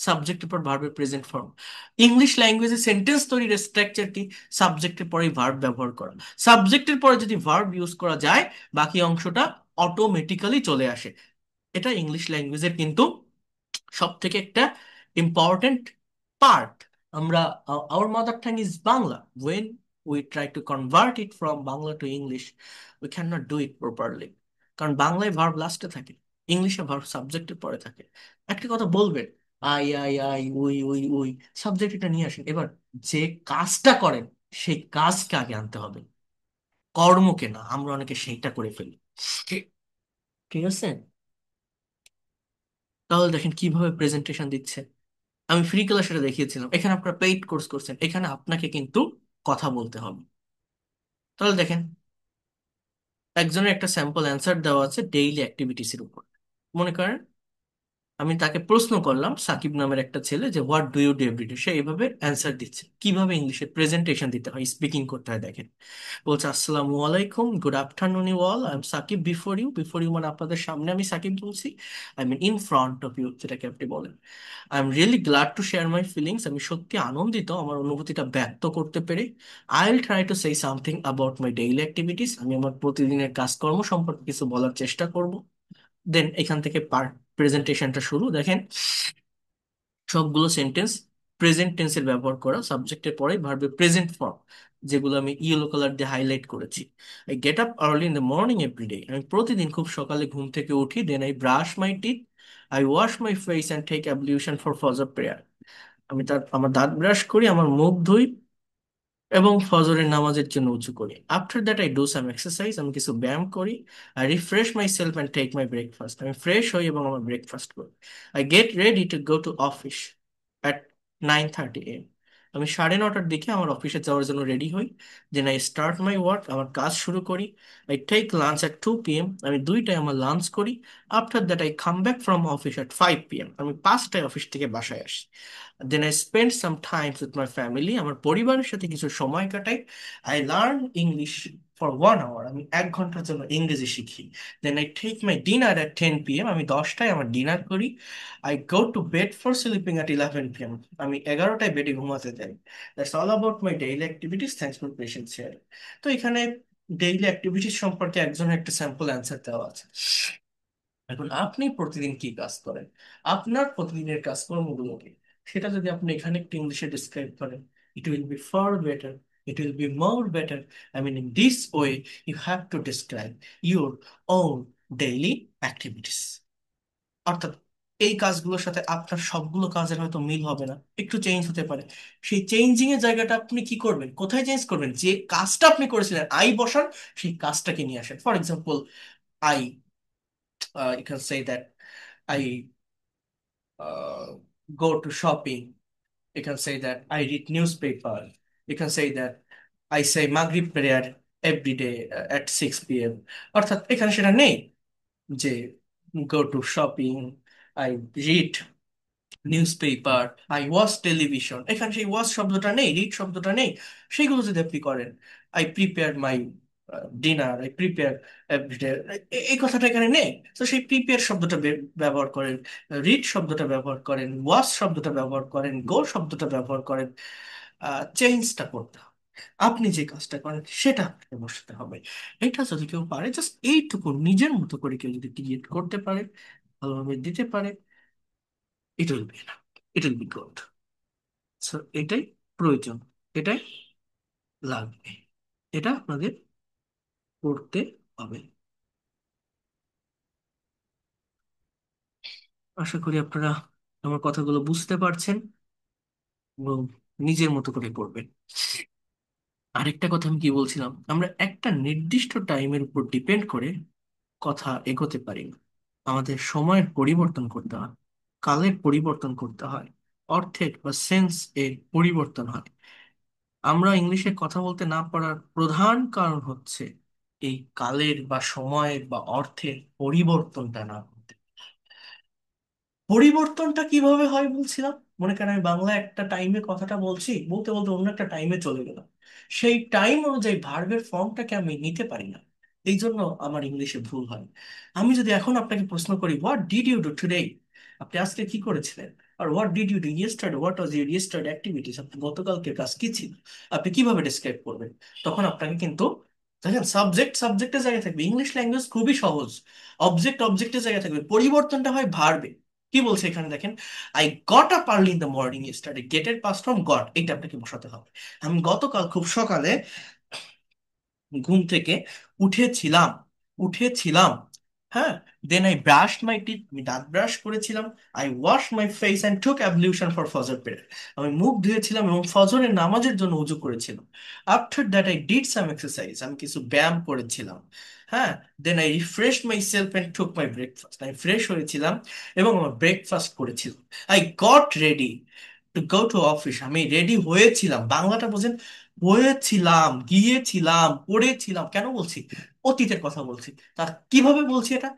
সাবজেক্টের পর ভার্বের প্রেজেন্ট ফর্ম। ইংলিশ ল্যাঙ্গুয়েজে সেন্টেন্স তৈরির স্ট্রাকচার কি? সাবজেক্টের পরে ভার্ব ব্যবহার করা, সাবজেক্টের পরে যদি ভার্ব ইউজ করা যায়, বাকি অংশটা অটোমেটিক্যালি চলে আসে। এটা ইংলিশ ল্যাঙ্গুয়েজের কিন্তু সব থেকে একটা ইম্পর্টেন্ট পার্ট। আমরা, our mother tongue is Bangla, when we try to convert it from Bangla to English, we can not do it properly. কারণ বাংলায় ভার্ব লাস্টে থাকে, ইংলিশে ভার্ব সাবজেক্টের পরে থাকে। একটা কথা বলবেন, I I I we we we, subject এটা নিয়ে আসেন। এবার যে কাজটা করেন সেই কাজকে আগে আনতে হবে, কর্মকে না। আমরা অনেকে সেইটা করে ফেলি। ঠিক ঠিক আছে? তাহলে দেখেন কিভাবে প্রেজেন্টেশন দিচ্ছে। আমি ফ্রি ক্লাস সেটা দেখিয়েছিলাম, এখানে আপনারা পেইড কোর্স করছেন, এখানে আপনাকে কিন্তু কথা বলতে হবে। তাহলে দেখেন, একজনের একটা স্যাম্পল অ্যান্সার দেওয়া আছে ডেইলি অ্যাক্টিভিটিস এর উপর। মনে করেন আমি তাকে প্রশ্ন করলাম, সাকিব নামের একটা ছেলে, যে what do you do everyday, সে এইভাবে অ্যান্সার দিচ্ছে। কিভাবে ইংলিশে প্রেজেন্টেশন দিতে হয়, স্পিকিং করতে হয় দেখেন। বলছে আসসালামু আলাইকুম, good afternoon you all, I am Shakib before you, before you মানে আপনাদের সামনে আমি সাকিব বলছি, I mean in front of you যেটাকে আপনি বলেন। I am really glad to share my feelings, আমি সত্যি আনন্দিত আমার অনুভূতিটা ব্যক্ত করতে পেরে। I will try to say something about my daily activities, আমি আমার প্রতিদিনের কাজকর্ম সম্পর্কে কিছু বলার চেষ্টা করব। দেন এখান থেকে প্রেজেন্টেশনটা শুরু। দেখেন সবগুলো সেন্টেন্স প্রেজেন্ট টেন্সের ব্যবহার করা, সাবজেক্টের পরে ভার্বের প্রেজেন্ট ফর্ম, যেগুলো আমি ইয়েলো কালার দিয়ে হাইলাইট করেছি। I get up early in the morning everyday, আমি প্রতিদিন খুব সকালে ঘুম থেকে উঠি। Then I brush my teeth, I wash my face and take ablution for ফজর প্রেয়ার, আমি আমার দাঁত ব্রাশ করি, আমার মুখ ধুই এবং ফজরের নামাজের জন্য উঁচু করি। After that I do some exercise, আমি কিছু ব্যায়াম করি। I refresh my self and take my breakfast, আমি ফ্রেশ হই এবং আমার ব্রেকফাস্ট করি। I get ready to go to office at 9:30 AM, আমি 9:30টার দিকে আমার অফিসে যাওয়ার জন্য রেডি হই। Then I start my work, আমার কাজ শুরু করি। I take lunch at 2 PM, আমি 2টায় আমার লাঞ্চ করি। After that I come back from office at 5 PM, আমি 5টায় অফিস থেকে বাসায় আসি। Then I spend some times with my family, আমার পরিবারের সাথে কিছু সময় কাটাই। I learn English for 1 hour, আমি 1 ঘন্টার জন্য ইংরেজি শিখি। Then I take my dinner at 10 p.m., আমি 10টায় আমার ডিনার করি। I go to bed for sleeping at 11 p.m., আমি 11টায় বেডে ঘুমাতে যাই। That's all about my daily activities, thanks for patience share. তো এখানে ডেইলি অ্যাক্টিভিটিস সম্পর্কে একজনের একটা স্যাম্পল অ্যান্সার দেওয়া আছে। এখন আপনি প্রতিদিন কি কাজ করেন, আপনার প্রতিদিনের কাজকর্মগুলো কি, সেটা যদি আপনি এখানে একটু ইংলিশে ডিসক্রাইব করেন, it will be far better, it will be more better. I mean in this way you have to describe your own daily activities. অর্থাৎ এই কাজগুলোর সাথে আপনার সবগুলো কাজের হয়তো মিল হবে না, একটু চেঞ্জ হতে পারে। সেই চেঞ্জিং এর জায়গাটা আপনি কি করবেন, কোথায় চেঞ্জ করবেন, যে কাজটা আপনি করেছিলেন আই বসান, সেই কাজটাকে নিয়ে আসেন। For example, I, you can say that I uh, go to shopping. You can say that I read newspaper. You can say that I say Maghrib prayer every day at 6 p.m. অর্থাৎ এখানে সেটা নেই যে go to shopping, I read news paper, I watch television, এখানে সেই ওয়াচ শব্দটা নেই, রিড শব্দটা নেই। সেগুলো যদি আপনি করেন, I prepare my dinner, I prepare everyday, এই কথাটা এখানে নেই। তো সেই প্রিপেয়ার শব্দটা ব্যবহার করেন, রিড শব্দটা ব্যবহার করেন, ওয়াচ শব্দটা ব্যবহার করেন, গো শব্দটা ব্যবহার করেন। চেঞ্জটা করতে হবে, আপনি যে কাজটা করেন সেটা আপনাকে বসাতে হবে। এটা যদি কেউ পারে, জাস্ট এইটুকু নিজের মতো করে কেউ যদি ক্রিয়েট করতে পারে, ভালোভাবে দিতে পারে, ইট will B enough, it will be good. So এটাই প্রয়োজন, এটাই লাগবে, এটা আপনাদের করতে হবে। আশা করি আপনারা আমার কথাগুলো বুঝতে পারছেন এবং নিজের মতো করে করবেন। আরেকটা কথা আমি কি বলছিলাম, আমরা একটা নির্দিষ্ট টাইমের উপর ডিপেন্ড করে কথা এগোতে পারি না। আমাদের সময়ের পরিবর্তন করতে হয়, কালের পরিবর্তন করতে হয়, অর্থের বা সেন্স এর পরিবর্তন হয়। আমরা ইংলিশে কথা বলতে না পারার প্রধান কারণ হচ্ছে এই কালের বা সময়ের বা অর্থের পরিবর্তনটা না করতে। পরিবর্তনটা কিভাবে হয় বলছিলাম, মনে করেন আমি বাংলায় একটা টাইমে কথাটা বলছি, বলতে বলতে অন্য একটা টাইমে চলে গেলাম, সেই টাইম অনুযায়ী ভার্বের ফর্মটাকে আমি নিতে পারি না, এই জন্য আমার ইংলিশে ভুল হয়। আমি যদি এখন আপনাকে প্রশ্ন করি, what did you do today, আপনি আজকে কি করেছিলেন, আর what did you do yesterday, what was your yesterday activities, আপনি গতকালকের কাজ কি ছিল, আপনি কিভাবে ডিসক্রাইব করবেন? তখন আপনাকে কিন্তু দেখেন, সাবজেক্ট সাবজেক্টের জায়গায় থাকবে, ইংলিশ ল্যাঙ্গুয়েজ খুবই সহজ। অবজেক্ট অবজেক্টের জায়গায় থাকবে, পরিবর্তনটা হয় ভার্বে। কি বলছে এখানে দেখেন, I got up early in the morning yesterday, গেটের পাস্ট ফর্ম গট, এটা আপনাকে বসাতে হবে। আমি গতকাল খুব সকালে ঘুম থেকে উঠেছিলাম, উঠেছিলাম, হ্যাঁ। Then I brush my teeth, আমি দাঁত ব্রাশ করেছিলাম। I wash my face and took ablution for ফজর প্রেয়ার, আমি মুখ ধুয়েছিলাম এবং ফজরের নামাজের জন্য উজু করেছিলাম। After that I did some exercise, আমি কিছু ব্যায়াম করেছিলাম, হ্যাঁ। Then I refresh my self and took my breakfast, আমি ফ্রেশ হয়েছিলাম এবং আমার ব্রেকফাস্ট করেছিলাম। I got ready to go to office, আমি রেডি হয়েছিলাম, বাংলাটা বোঝেন, হয়েছিলাম, গিয়েছিলাম, পড়েছিলাম, কেন বলছি, অতীতের কথা বলছি। তা কিভাবে বলছি এটা,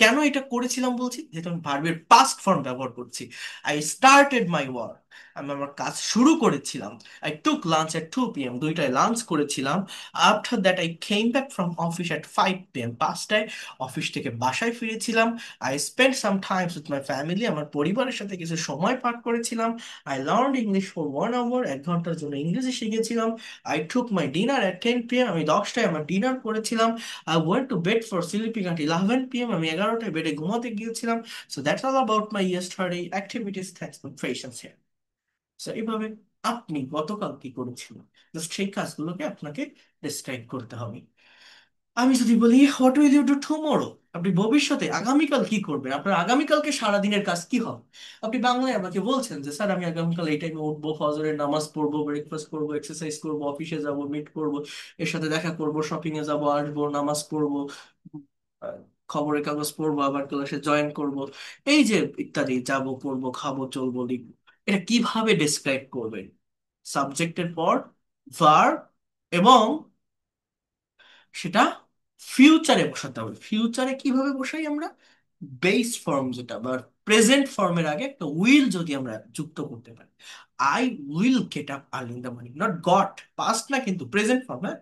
কেন এটা করেছিলাম বলছি, যেহেতু আমি ভার্বের পাস্ট ফর্ম ব্যবহার করছি। আই স্টার্টেড মাই ওয়ার্ক, আমি আমার কাজ শুরু করেছিলাম। I took lunch at 2 p.m., 2টায় লাঞ্চ করেছিলাম। After that I came back from office at 5 p.m., 5টায় অফিস থেকে বাসায় ফিরেছিলাম। I spend some times with my family, আমার পরিবারের সাথে কিছু সময় পার করেছিলাম। I learn English for 1 hour, 1 ঘন্টার জন্য ইংরেজি শিখেছিলাম। I took my dinner at 10 p.m., আমি 10টায় আমার ডিনার করেছিলাম। I went to bed for sleeping at 11 p.m., আমি 11টায় বেডে ঘুমাতে গিয়েছিলাম। So that's all about my yesterday activities, thanks for patience here. So এইভাবে আপনি গতকাল কি করেছিলেন, জাস্ট সেই কাজগুলোকে আপনাকে ডিসক্রাইব করতে হবে। আমি যদি বলি what will you do tomorrow, আপনি ভবিষ্যতে আগামীকাল কি করবেন, আপনার আগামীকালকে সারাদিনের কাজ কি হবে, আপনি বাংলায় আমাকে বলছেন যে স্যার আমি আগামীকাল এই টাইমে উঠবো, ফজরের নামাজ পড়বো, ব্রেকফাস্ট করবো, এক্সারসাইজ করবো, অফিসে যাব, মিট করব, এর সাথে দেখা করব, শপিং এ যাব, আসবো, নামাজ পড়বো, আহ, খবরের কাগজ পড়বো, আবার ক্লাসে জয়েন করব, এই যে ইত্যাদি, যাব, পড়বো, খাবো, চলবো, লিখবো, এটা কিভাবে ডেসক্রাইব করবেন? সাবজেক্টের পর ভার্ব, এবং সেটা ফিউচারে বসাতে হবে। ফিউচারে কিভাবে বসাই আমরা, বেস ফর্ম যেটা বা প্রেজেন্ট ফর্মের আগে একটা উইল যদি আমরা যুক্ত করতে পারি, I will get up early in the morning, not goat, past না কিন্তু প্রেজেন্ট ফর্ম, হ্যাঁ।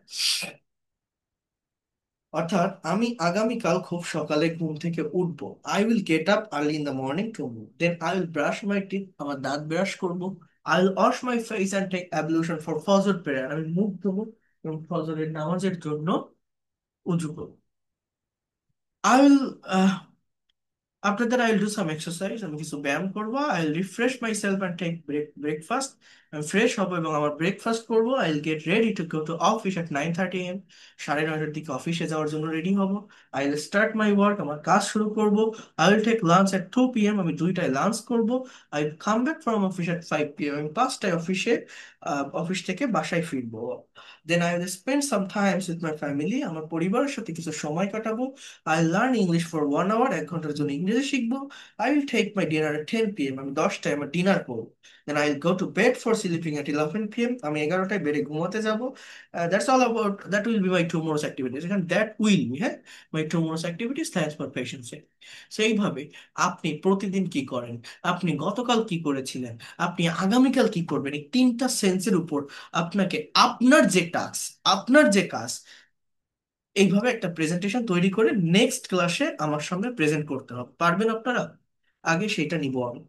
অর্থাৎ আমি আগামীকাল খুব সকালে ঘুম থেকে উঠবো। I will get up early in the morning tomorrow, then I will brush my teeth, আমার দাঁত ব্রাশ করবো। I will wash my face and take ablution for ফজর প্রেয়ার, আমি মুখ ধোবো এবং ফজরের নামাজের জন্য উজু করবো। I will After that, I'll do some exercise. আমি কিছু ব্যায়াম করব। I'll refresh myself and take breakfast. আমি ফ্রেশ হব এবং আমার ব্রেকফাস্ট করব। I'll get ready to go to office at 9:30 a.m. 9:30 দিকে অফিসে যাওয়ার জন্য রেডি হব। I'll start my work. আমার কাজ শুরু করব। I'll take lunch at 2 p.m. আমি 2টায় লাঞ্চ করব। I'll come back from office at 5 p.m. আমি 5টায় অফিস থেকে বাসায় ফিরবো। Then I will spend some time with my family. আমার পরিবারের সাথে কিছু সময় কাটাবো। I learn English for 1 hour, 1 ঘন্টার জন্য ইংরেজি শিখবো। I will take my dinner at 10 p.m. আমি 10টায় আমার ডিনার করবো। Then I'll go to bed for sleeping at 11 p.m. আমি 11টায় বেডে ঘুমাতে যাব। That's all about, that will be my tomorrow's activities. And that will be, হ্যাঁ, my tomorrow's activities. Thanks for patience. সেইভাবে আপনি প্রতিদিন কি করেন, আপনি গতকাল কি করেছিলেন, আপনি আগামীকাল কি করবেন, এই 3টা সেন্সের উপর আপনাকে আপনার যে কাজ এইভাবে একটা প্রেজেন্টেশন তৈরি করে নেক্সট ক্লাসে আমার সামনে প্রেজেন্ট করতে হবে। পারবেন আপনারা? আগে সেটা নিব আমি,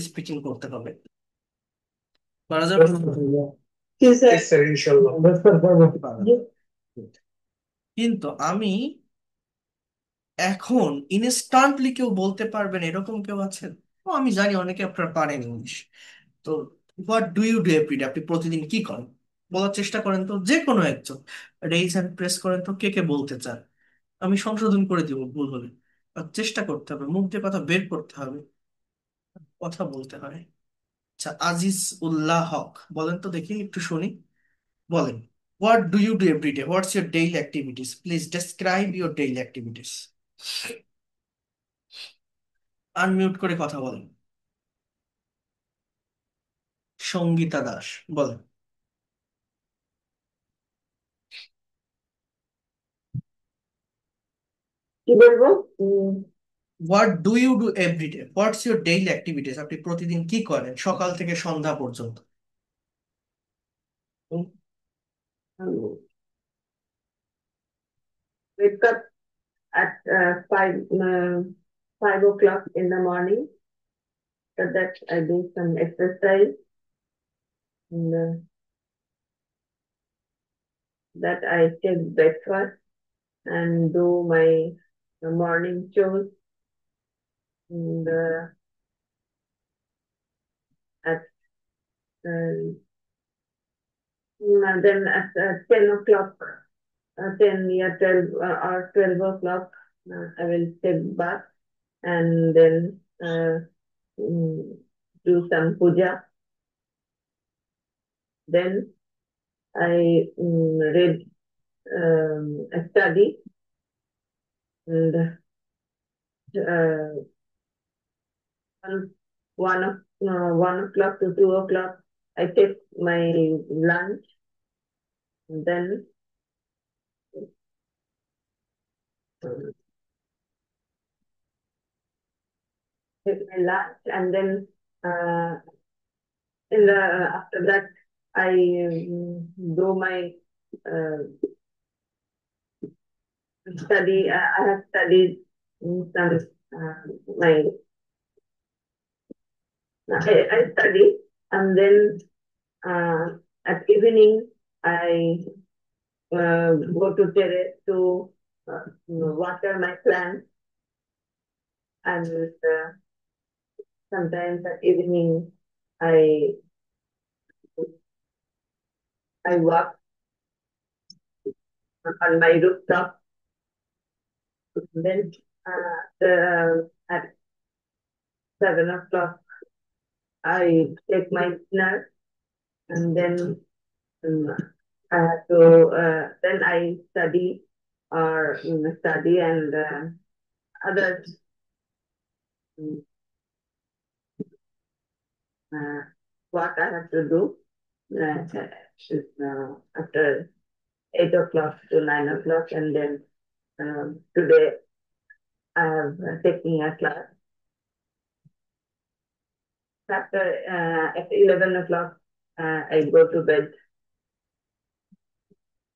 স্পিকিং করতে হবে। পারা যাবে? জি sir. Yes, sir, inshallah. Yes, sir, পারা জি। যাবে। কিন্তু আমি এখন ইনস্ট্যান্টলি কেউ বলতে পারবেন এরকম কেউ আছেন? ও, আমি জানি অনেকে আপনারা পারেন ইংলিশ। তো what do you do everyday, আপনি প্রতিদিন কি করেন বলার চেষ্টা করেন তো, যে কোনো একজন। রেইজ হ্যান্ড প্রেস করেন তো, কে কে বলতে চান? আমি সংশোধন করে দিব ভুল হলে। আর চেষ্টা করতে হবে, মুখ দিয়ে কথা বের করতে হবে, কথা বলতে হয়। আচ্ছা, আজিজ উল্লাহ হক, বলেন তো দেখি, একটু শুনি। বলেন, what do you do every day, what's your daily activities, please describe your daily activities. Unmute করে কথা বলেন। সঙ্গীতা দাস, বলেন। কি বলবো? What do you do every day, what's your daily activities, আপনি প্রতিদিন কি করেন সকাল থেকে সন্ধ্যা পর্যন্ত? Um, wake up at 5 o'clock in the morning. So that I do some exercise, and that I take breakfast and do my morning chores. And at then at 10 o'clock, 10, yeah, 12 or 12 o'clock, I will take bath and then mm, do some puja. Then I read, study, and uh, one, 1 o'clock to 2 o'clock, I take my lunch, and then take my lunch, and then uh, in the after that I do my uh, study. I have studied some my I study, and then at evening I go to terrace to water my plants, and sometimes at evening I I walk on my rooftop. Then at 7 o'clock I take my dinner, and then um, I have to then I study or study and other um, uh, what I have to do after 8 o'clock to 9 o'clock, and then today I have taking a class. After at 11 o'clock I go to bed.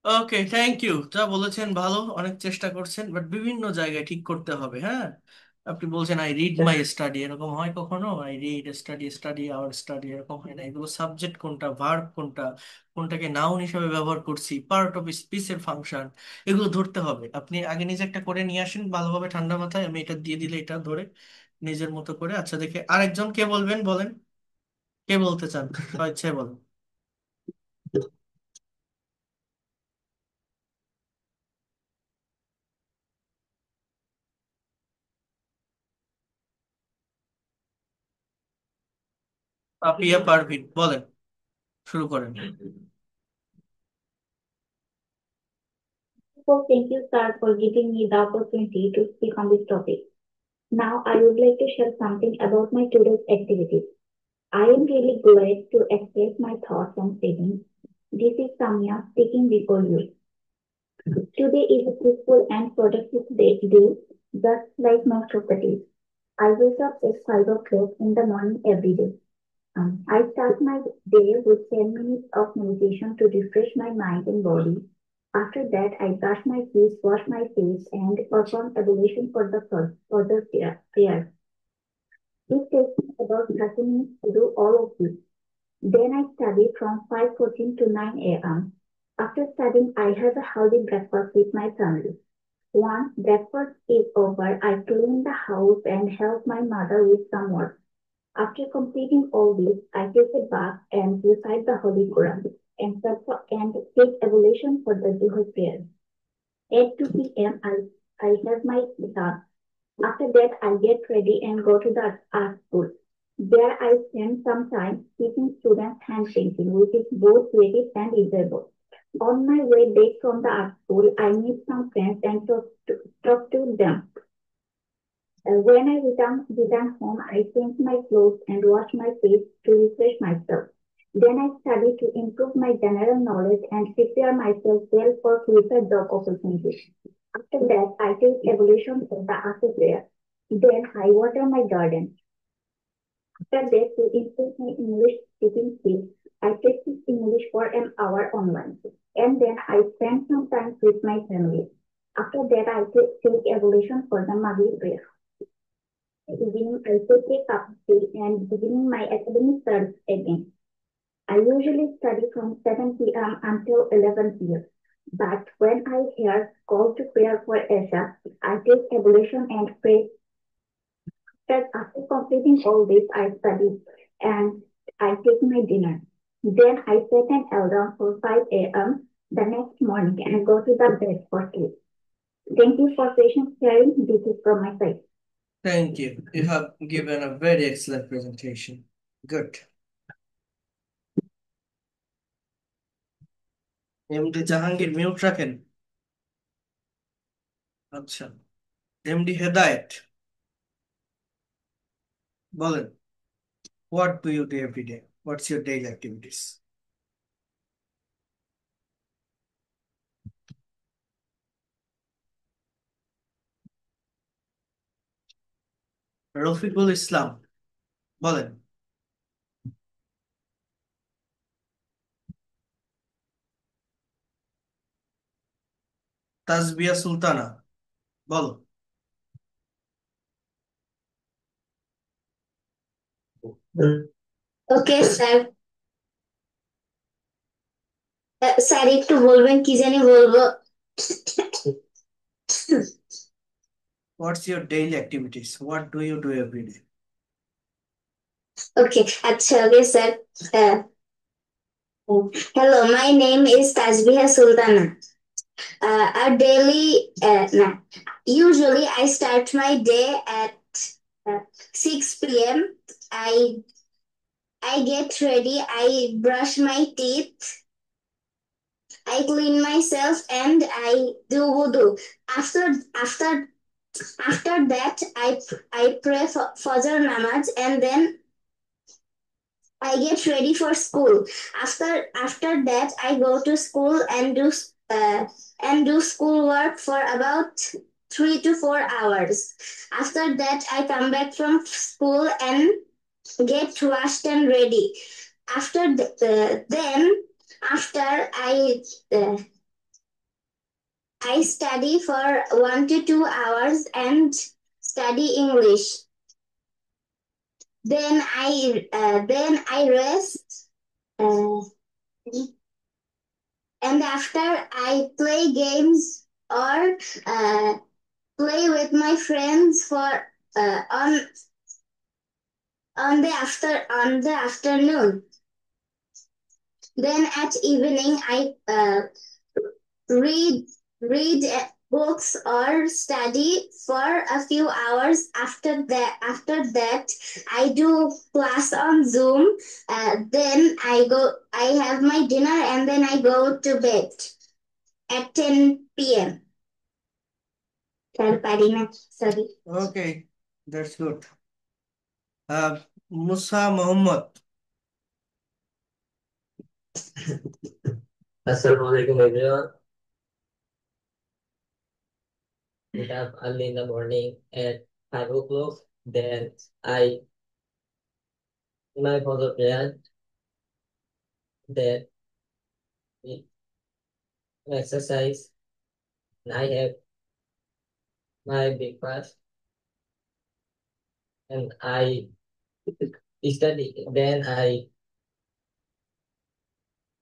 Okay, thank you. যা বলেছেন ভালো, অনেক চেষ্টা করছেন, বাট বিভিন্ন জায়গায় ঠিক করতে হবে, হ্যাঁ। আপনি বলছেন আই রিড মাই স্টাডি, এরকম হয় কখনো? I read study, study hour study, এরকম হয় না। এগুলো সাবজেক্ট কোনটা, ভার্ব কোনটা, কোনটাকে নাউন হিসেবে ব্যবহার করছি, পার্ট অফ স্পিচের ফাংশন, এগুলো ধরতে হবে। আপনি আগে নিজে একটা করে নিয়ে আসেন ভালোভাবে, ঠান্ডা মাথায়। আমি এটা দিয়ে দিলে এটা ধরে নিজের মতো করে। আচ্ছা, দেখে আরেকজন কে বলবেন, বলেন। কে বলতে চান? স্বেচ্ছায় বলেন। পাপিয়া পারভিন, বলেন, শুরু করেন। So thank you, sir, for giving me the opportunity to speak on this topic. Now I would like to share something about my today's activities. I am really glad to express my thoughts and feelings. This is Samya speaking before you. Today is a peaceful and productive day, just like most of the days. I wake up at 5 o'clock in the morning every day. I start my day with 10 minutes of meditation to refresh my mind and body. After that, I brush my teeth, wash my face, and perform ablution for the prayer. It takes me about 30 minutes to do all of this. Then I study from 5:14 to 9 a.m. After studying, I have a healthy breakfast with my family. Once breakfast is over, I clean the house and help my mother with some work. After completing all this, I take a bath and recite the Holy Quran and take ablution for the Duhur prayer. At 2 p.m., I have my dance. After that, I get ready and go to the art school. There, I spend some time teaching students hand painting, which is both creative and enjoyable. On my way back from the art school, I meet some friends and talk to them. When I return home, I change my clothes and wash my face to refresh myself. Then I study to improve my general knowledge and prepare myself well for future job opportunities. After that, I take evolution for the after prayer. Then I water my garden. After that, to improve my English speaking skills, I practice English for an hour online. And then I spend some time with my family. After that, I take evolution for the Maghrib prayer. Evening, I take a cup of tea and beginning my academic studies again. I usually study from 7 p.m. until 11 p.m. But when I hear call to prayer for Isha, I take ablution and pray. That after completing all this, I study and I take my dinner. Then I set an alarm for 5 a.m. the next morning and go to the bed for sleep. Thank you for patient hearing. This is from my side. Thank you. You have given a very excellent presentation. Good. MD Jahangir, mute রাখেন। আচ্ছা, এমডি হেদায়েত, বলেন। What do you do every day? What's your daily activities? Rafiqul Islam, বলেন। তাসবিয়া সুলতানা, বলো। ওকে স্যার, স্যার একটু বলবেন কি জানি বলবো। What's your daily activities? What do you do every day? Okay, আচ্ছা, okay sir. Hello, my name is Tasbiha Sultana. Usually I start my day at 6 p.m. I I get ready, I brush my teeth, I clean myself, and I do wudu. After after after that, I pray for Fajr namaz, and then I get ready for school. After that, I go to school and do schoolwork for about 3 to 4 hours. After that, I come back from school and get washed and ready. After then, after I uh, I study for 1 to 2 hours and study English. Then I rest. Uh, and after I play games or play with my friends for on the afternoon. Then at evening I read read books or study for a few hours. After that I do class on Zoom. Then I have my dinner and then I go to bed at 10 p.m. Sorry. Okay, that's good. Musa Muhammad. Assalamualaikum everyone. Wake up early in the morning at 5 o'clock. Then I my father prayer. Then we exercise. And I have my breakfast and I study. Then I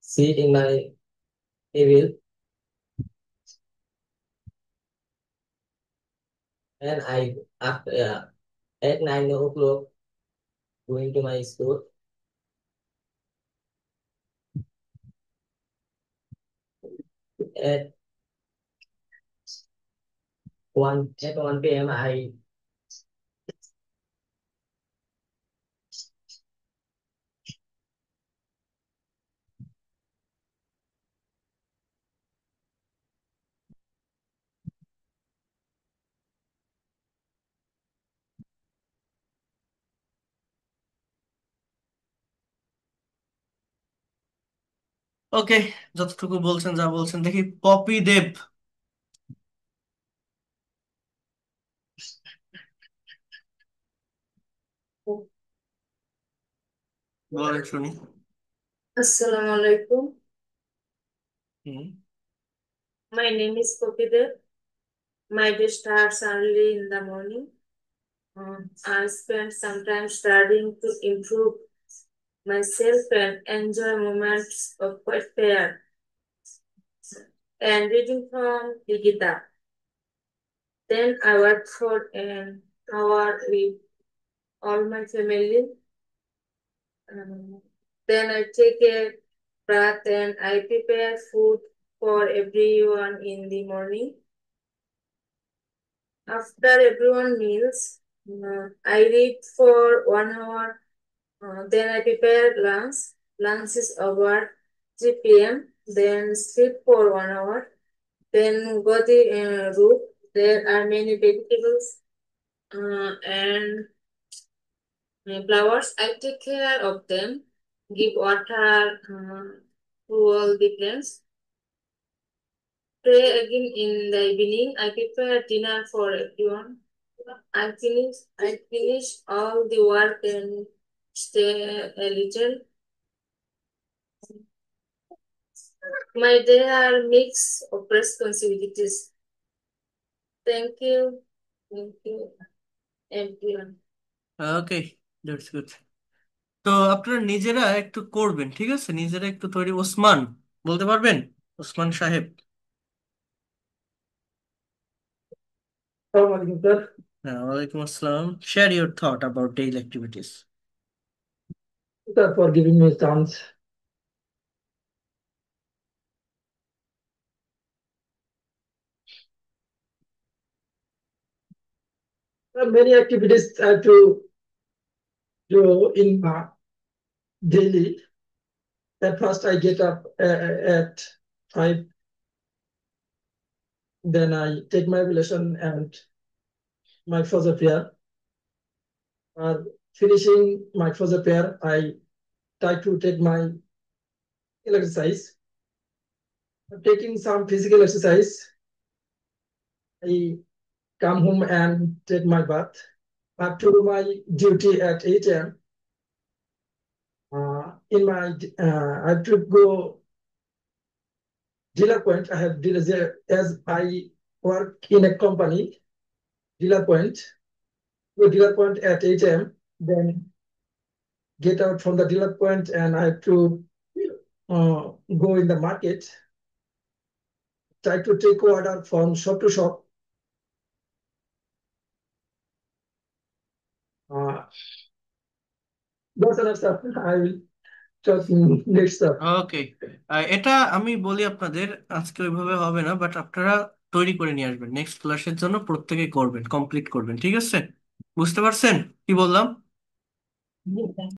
sit in my table and I after at 9 o'clock going to my school. At 1 p.m. I ওকে, যতটুকু বলছেন যা বলছেন দেখি পপি দেব বলেন শুনি। Assalamualaikum. Hmm. My name is Kopide. My day starts early in the morning. I spend some time studying to improve myself and enjoy moments of quiet prayer and reading from the Gita. Then I work for an hour with all my family. Then I take a bath and I prepare food for everyone in the morning. After everyone meals, I read for 1 hour. Then I prepare lunch. Lunch is over 3 p.m. Then sleep for 1 hour. Then go the room. There are many vegetables and flowers. I take care of them. Give water to all the plants. Pray again in the evening. I prepare dinner for everyone. I finish all the work and stay a little. My day are mix of responsibilities. Thank you. Thank you, everyone. Okay, that's good. তো আপনারা নিজেরা একটু করবেন, ঠিক আছে? নিজেরা একটু তৈরি। ওসমান বলতে পারবেন? ওসমান সাহেব। Assalamualaikum, sir. হ্যাঁ, ওয়ালাইকুম আসসালাম। Share your thought about daily activities. Sir, for giving me a chance. There are many activities I have to do in my daily. At first, I get up at 5. Then I take my ablution and my fajr prayer. Finishing my fajr prayer, I try to take my exercise. Taking some physical exercise, I come home and take my bath. I have to do my duty at 8 a.m. I have to go dealer point. I have dealers there as I work in a company, dealer point. Go dealer point at 8 a.m. Then get out from the dealer point and I have to go in the market, try to take order from shop to shop. That's enough stuff. I will talk in next stuff. ওকে, এটা আমি বলি আপনাদের আজকে ওইভাবে হবে না, বাট আপনারা তৈরি করে নিয়ে আসবেন, নেক্সট ক্লাসের জন্য প্রত্যেকে করবেন, কমপ্লিট করবেন, ঠিক আছে? বুঝতে পারছেন কি বললাম?